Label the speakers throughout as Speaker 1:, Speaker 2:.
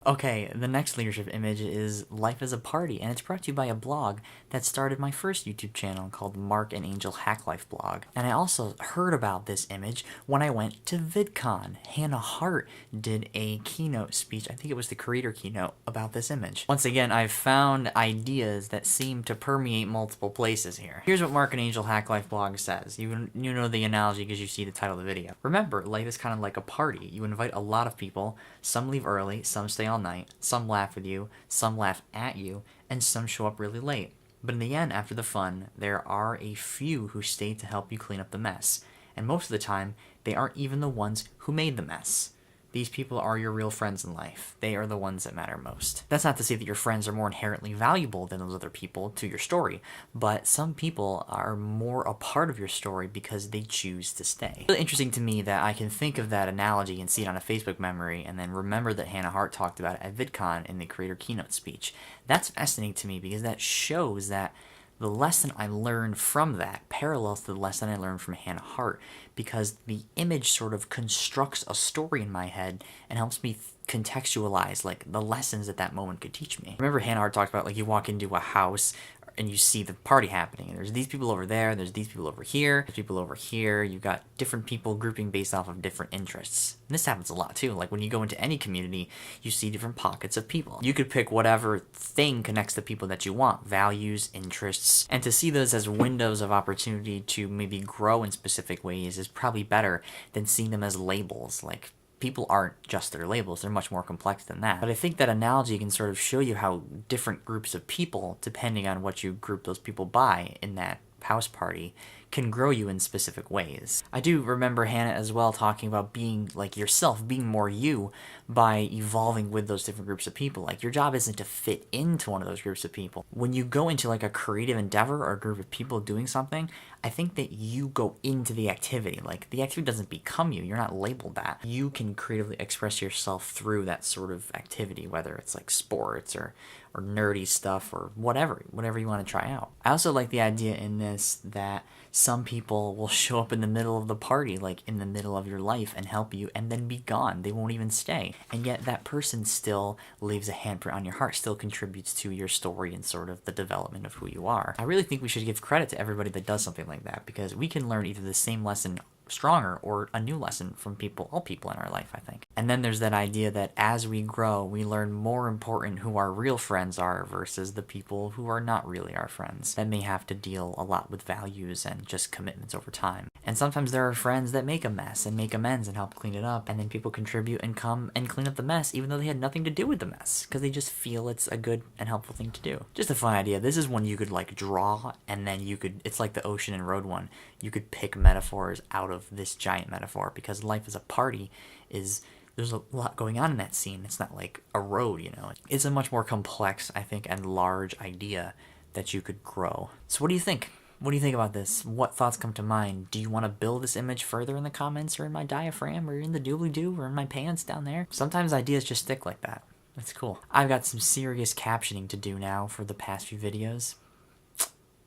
Speaker 1: Okay, the next leadership image is Life as a Party, and it's brought to you by a blog that started my first YouTube channel called Mark and Angel Hack Life blog. And I also heard about this image when I went to VidCon. Hannah Hart did a keynote speech, I think it was the creator keynote, about this image. Once again, I've found ideas that seem to permeate multiple places here. Here's what Mark and Angel Hack Life blog says. You know the analogy because you see the title of the video. Remember, life is kind of like a party. You invite a lot of people, some leave early, some stay all night, some laugh with you, some laugh at you, and some show up really late. But in the end, after the fun, there are a few who stay to help you clean up the mess. And most of the time, they aren't even the ones who made the mess. These people are your real friends in life. They are the ones that matter most. That's not to say that your friends are more inherently valuable than those other people to your story, but some people are more a part of your story because they choose to stay. It's really interesting to me that I can think of that analogy and see it on a Facebook memory and then remember that Hannah Hart talked about it at VidCon in the creator keynote speech. That's fascinating to me because that shows that the lesson I learned from that parallels to the lesson I learned from Hannah Hart, because the image sort of constructs a story in my head and helps me contextualize like the lessons that that moment could teach me. Remember Hannah Hart talked about like you walk into a house and you see the party happening, and there's these people over there, there's these people over here, there's people over here, you got different people grouping based off of different interests. And this happens a lot too, like when you go into any community, you see different pockets of people. You could pick whatever thing connects the people that you want, values, interests, and to see those as windows of opportunity to maybe grow in specific ways is probably better than seeing them as labels. Like, people aren't just their labels, they're much more complex than that. But I think that analogy can sort of show you how different groups of people, depending on what you group those people by in that house party, can grow you in specific ways. I do remember Hannah as well talking about being like yourself, being more you by evolving with those different groups of people. Like your job isn't to fit into one of those groups of people. When you go into like a creative endeavor or a group of people doing something, I think that you go into the activity. Like the activity doesn't become you. You're not labeled that. You can creatively express yourself through that sort of activity, whether it's like sports or nerdy stuff or whatever you want to try out. I also like the idea in this that some people will show up in the middle of the party, like in the middle of your life, and help you and then be gone. They won't even stay. And yet that person still leaves a handprint on your heart, still contributes to your story and sort of the development of who you are. I really think we should give credit to everybody that does something like that, because we can learn either the same lesson stronger or a new lesson from all people in our life, I think. And then there's that idea that as we grow, we learn more important who our real friends are versus the people who are not really our friends, that may have to deal a lot with values and just commitments over time. And sometimes there are friends that make a mess and make amends and help clean it up, and then people contribute and come and clean up the mess even though they had nothing to do with the mess, because they just feel it's a good and helpful thing to do. Just a fun idea. This is one you could like draw, and then you could, it's like the ocean and road one, you could pick metaphors out of this giant metaphor, because life as a party is, there's a lot going on in that scene. It's not like a road, you know. It's a much more complex, I think, and large idea that you could grow. So what do you think? What do you think about this? What thoughts come to mind? Do you want to build this image further in the comments, or in my diaphragm, or in the doobly-doo, or in my pants down there? Sometimes ideas just stick like that. That's cool. I've got some serious captioning to do now for the past few videos.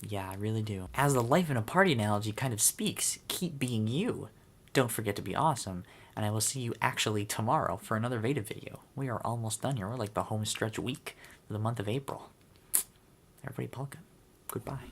Speaker 1: Yeah, I really do. As the life in a party analogy kind of speaks, keep being you. Don't forget to be awesome, and I will see you actually tomorrow for another VEDA video. We are almost done here. We're like the home stretch week for the month of April. Everybody polka. Goodbye.